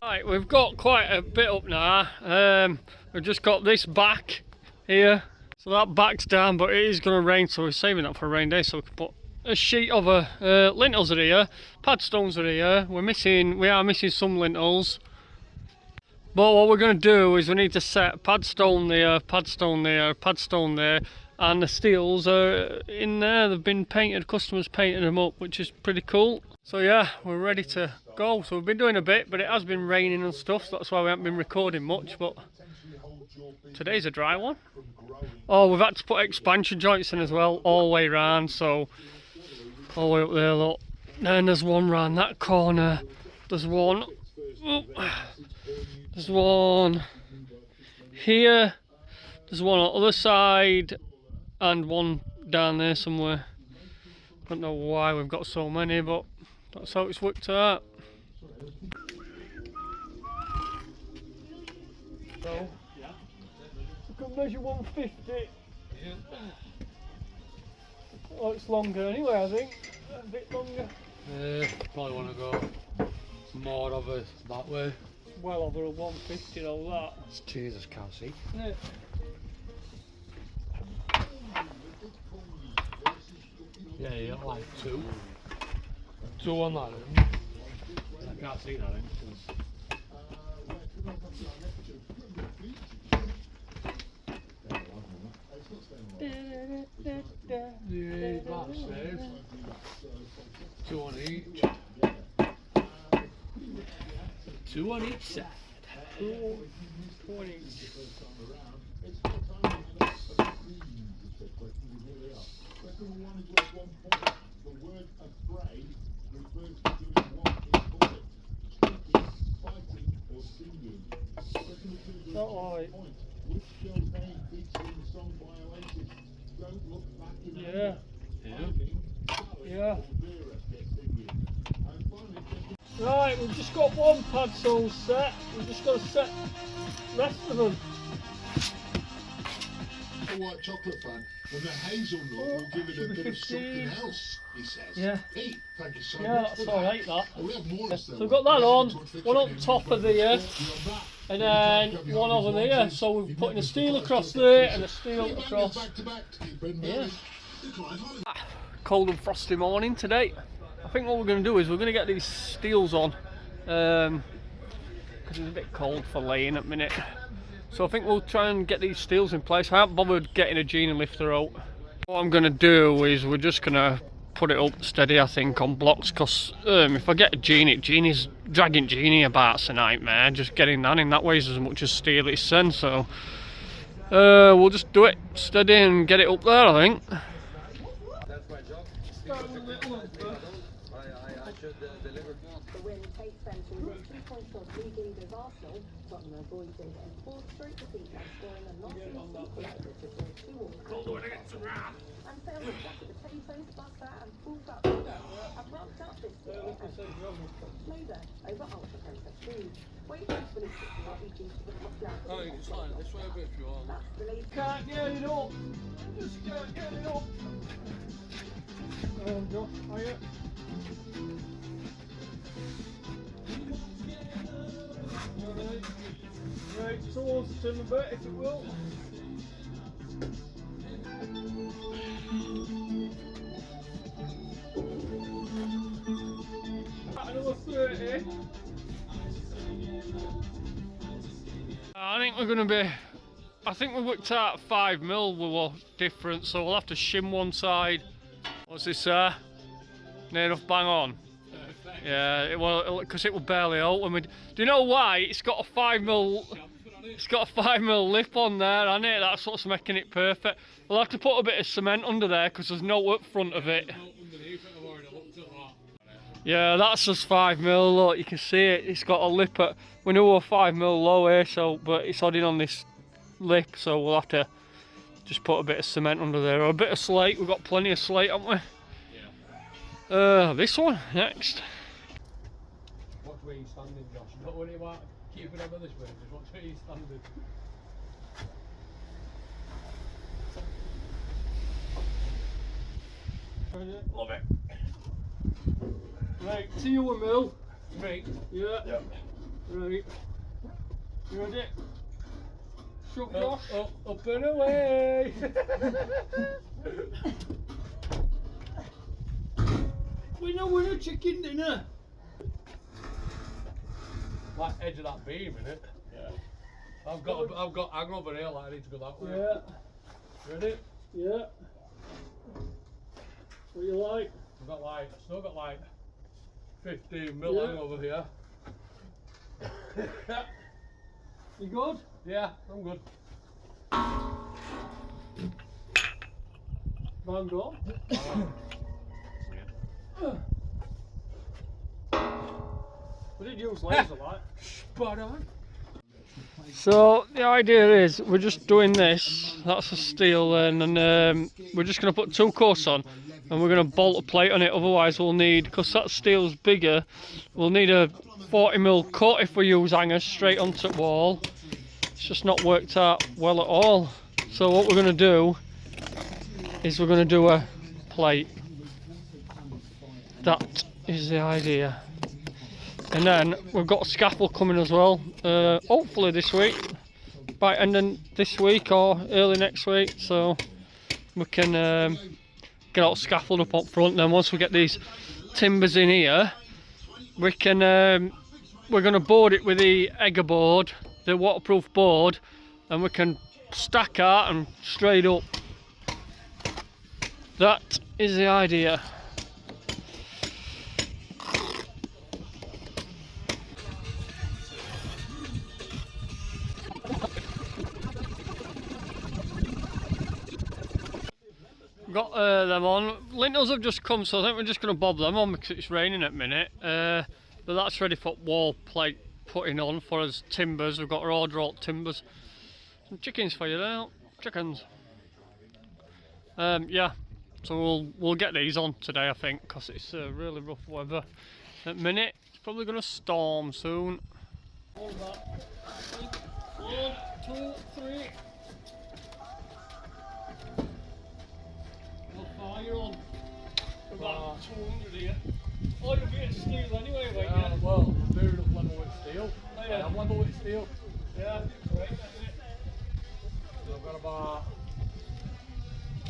Right, we've got quite a bit up now. We've just got this back here, so that back's down, but it is going to rain, so we're saving that for a rain day, so we can put a sheet of lintels are here, pad stones are here. We are missing some lintels, but what we're going to do is we need to set pad stone there, pad stone there, pad stone there, and the steels are in there. They've been painted, customers painted them up, which is pretty cool. So yeah, we're ready to go. So we've been doing a bit, but it has been raining and stuff, so that's why we haven't been recording much, but today's a dry one. Oh, we've had to put expansion joints in as well, all the way around, so all the way up there, look. Then there's one round that corner, there's one, there's one here, there's one on the other side, and one down there somewhere. I don't know why we've got so many, but that's how it's worked out. So, we can measure 150. Yeah. Oh, it's longer anyway, I think. A bit longer. Probably want to go more of it that way. Well over a 150 all that. Jesus, can't see. Yeah. Yeah, you got like two. Two on that end. I can't see that end. Yeah, that's safe. Two on each. Two on each side. Two on each. Not like. Yeah. Yeah. Right, we've just got one pad sole set. We've just got to set the rest of them. A white chocolate fan, and the hazelnut will give it a bit of something else, he says. Yeah. Hey, thank you so Yeah, much. that's alright, that. We have more So we've got that on, one on top of there, and then one over there. So we're putting a steel across there and a steel across. Yeah. Cold and frosty morning today. I think what we're going to do is we're going to get these steels on, because it's a bit cold for laying at the minute. So I think we'll try and get these steels in place. I haven't bothered getting a genie lifter out. What I'm going to do is we're just going to put it up steady, I think, on blocks, because if I get a genie's dragging genie about's a nightmare. Just getting that in, that weighs as much as steel it's sent, so we'll just do it steady and get it up there, I think. The win takes them to 2 points off league leaders Arsenal. Tottenham avoided and pulled straight defeat by scoring a Nottingham equaliser to draw 2-2. And failed to jack the potatoes, butter and pulled up sugar have ramped up this year and flavour over ultra-processed food. Wait for this slightly due to the popularity. Oh, you can slide it this way a bit if you want. That's the latest. Can't get it up. Just can't get it up. Josh, are you? Right, towards the tin a bit if it will. Another 30. I think we're going to be, I think we worked out 5 mil we were different, so we'll have to shim one side. What's this, near enough bang on? Yeah, because it will barely out when we. Do you know why? It's got a 5 mil It's got a 5mm lip on there, hasn't it? That's what's making it perfect. We'll have to put a bit of cement under there because there's no up front of it. Yeah, that's just 5mm. Look, you can see it. It's got a lip at. We know we're 5mm low here, so but it's holding on this lip, so we'll have to just put a bit of cement under there or a bit of slate. We've got plenty of slate, haven't we? Yeah. This one next. Watch where you're standing, Josh. Don't worry about keeping over this way. Just watch where you're standing. Love it. Right, to you, Mill. Me? Yeah. Yep. Right. You ready? Shove, Josh. Up and away. We know we're a chicken dinner. Like edge of that beam, innit? Yeah. I've got hang over here. Like I need to go that way. Yeah. Ready? Yeah. What you like? I've got like still got like 15mm Yeah. hang over here. You good? Yeah, I'm good. Van Gogh. We did use laser light. Spot on. So the idea is we're just doing this. That's a steel, and we're just going to put 2 coats on, and we're going to bolt a plate on it. Otherwise, we'll need, because that steel's bigger, we'll need a 40mm cut if we use hangers straight onto the wall. It's just not worked out well at all. So what we're going to do is we're going to do a plate. That is the idea. And then we've got a scaffold coming as well, hopefully this week, by ending this week or early next week, so we can get our scaffold up front. Then once we get these timbers in here, we can we're going to board it with the Egger board, the waterproof board, and we can stack out and straight up. That is the idea. Got them on. Lintels have just come, so I think we're just going to bob them on because it's raining at the minute. But that's ready for wall plate putting on for us timbers. We've got our order out timbers. Some chickens for you there. Chickens. Yeah. So we'll get these on today, I think, because it's really rough weather at the minute. It's probably going to storm soon. Hold that. 1, 2, 3. You're on about 200 here. Oh, you're getting steel anyway, won't you? Well, doing up level with steel. Oh, yeah. I'm level with steel. Yeah, right, that's it. So I've got about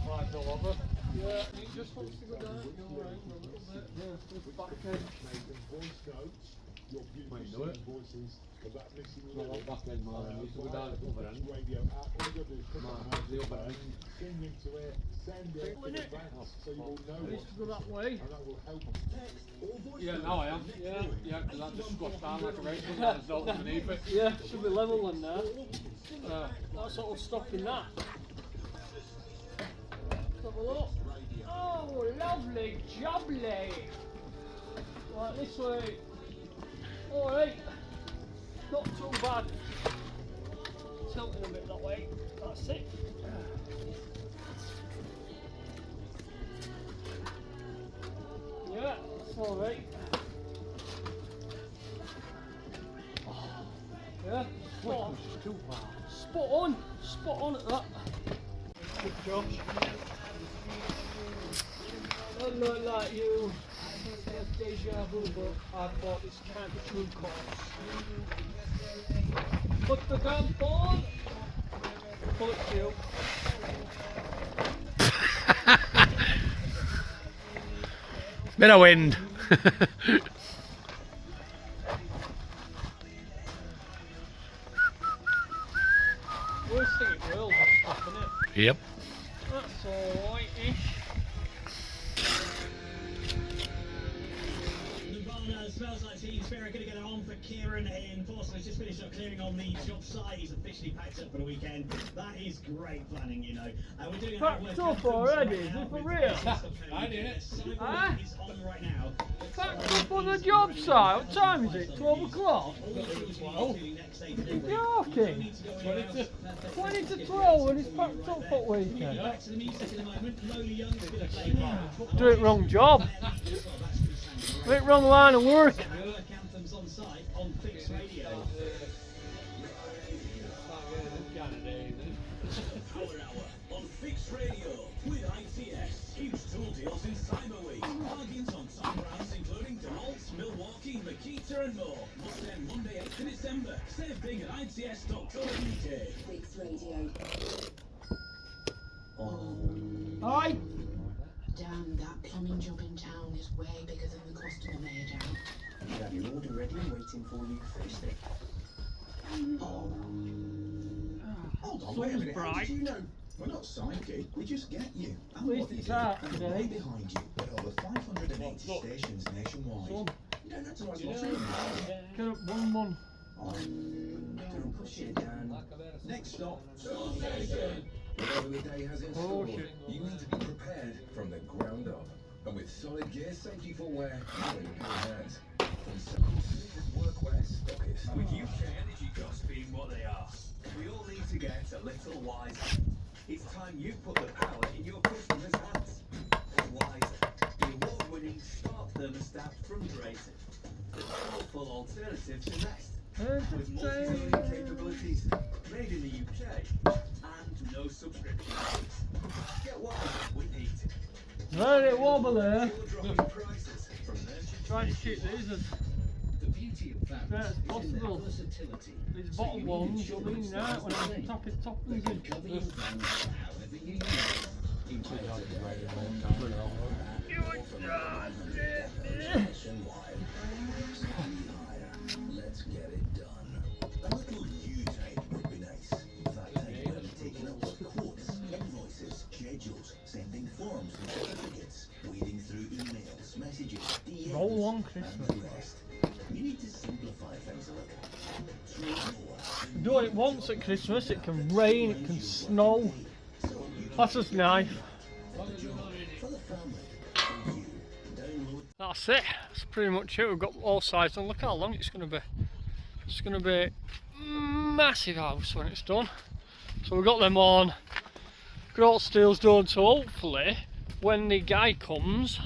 5 mil over. Yeah, he just wants to go down. You're right, a little bit. Yeah, just back end. Might do it. Not like back end, man. I used to go down at the other end. The upper end. I used to go that way. Yeah, now I am. Yeah, because I just squashed down like a race and there's no underneath it. Yeah, should be level than that. That's what was stopping that. Let's have a look. Oh, lovely jubbly. Right, this way. Alright. Not too bad. Tilting a bit that way. That's it. Yeah, it's alright. Yeah, spot on at that. Good Josh. Don't look like you. Deja vu, but I thought this can't be true course. Put the gun on. Pull it to. Bit of wind. Worst thing it will be stopping it. Yep. That's alright-ish. Smells like Team Spirit going to get it on for Kieran in Forster has just finished up clearing on the job site. He's officially packed up for the weekend. That is great planning, you know. We're doing a Packed up already? Is it for real? I did it. Huh? Is on right now. Packed up on the job site. What time is it? 12 o'clock? You're joking. 20 to 12 and it's packed up for weekend. Back to the music at the moment. Lowly Young is going to play Do it wrong job. Do it wrong line of work. Work anthems on site on Fixed Radio. Power Hour on Fixed Radio with ITS. Huge tool deals in Cyber Week. Bargains on top brands including DeWalt, Milwaukee, Makita and more. Must end Monday 8th of December. Save big at its.co.uk. Fixed Radio. Hi. Damn, that plumbing job in town is way bigger than the cost of the major. You have your order ready waiting for you Thursday. Hold on, wait a minute. How did you know? We're not psychic, we just get you. At least it's out And today. right behind you, with over 580 stations nationwide. You don't have to ask what's in there. Get up 1-1. Don't push it down. Next stop. Whatever the day has in Oh, store, shit. you need to be prepared from the ground up. And with solid gear safety footwear, you're in good hands. From Smith Workwear Stockist. With UK energy costs being what they are, we all need to get a little wiser. It's time you put the power in your customers' hands. Wiser, the award-winning smart thermostat from Drayton. The powerful alternative to Nest. With multi-zone capabilities, made in the UK, and no subscription fees. Get wiser with heating. Very wobbly. Dropping prices from merchant. Trying to shoot these as The beauty of that best as is in their possible. versatility. These bottom ones will be out when I top it top They and can good. cover your fans however you use it. Let's get it done. A little new tape would be nice. That tape will be taken up with quotes, invoices, schedules, sending forms and certificates, wading through emails, messages, DMs, Roll on, and Christmas. the rest. You need to simplify things a little. Try more. Do it once at Christmas, it can rain, it can snow. That's just nice. For the family, for you, download. That's it. That's pretty much it. We've got all sides and look how long it's going to be. It's going to be a massive house when it's done. So we've got them on. Got all steels done, so hopefully when the guy comes,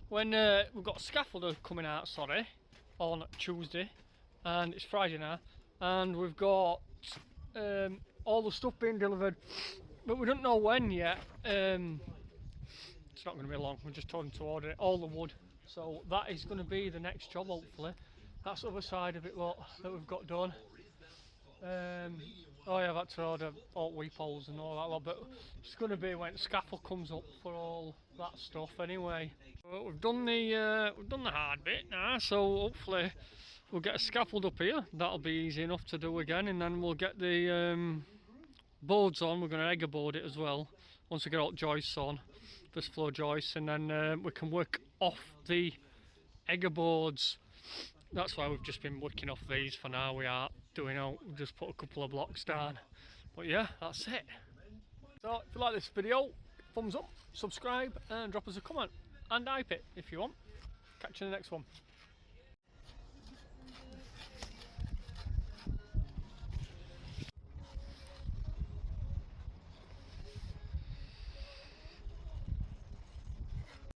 when we've got a scaffolder coming out, sorry, on Tuesday, and it's Friday now, and we've got all the stuff being delivered, but we don't know when yet. It's not going to be long. We're just told him to order it, all the wood. So that is going to be the next job, hopefully. That's the other side of it, what that we've got done. Oh yeah, I've had to order all weep holes and all that lot, but it's going to be when the scaffold comes up for all that stuff anyway. Well, we've done the hard bit now, so hopefully we'll get a scaffold up here. That'll be easy enough to do again, and then we'll get the boards on. We're going to egger board it as well once we get all joists on, this floor joists, and then we can work off the egger boards. That's why we've just been working off these for now. We are doing out, we've just put a couple of blocks down. But yeah, that's it. So if you like this video, thumbs up, subscribe and drop us a comment and hype it if you want. Catch you in the next one.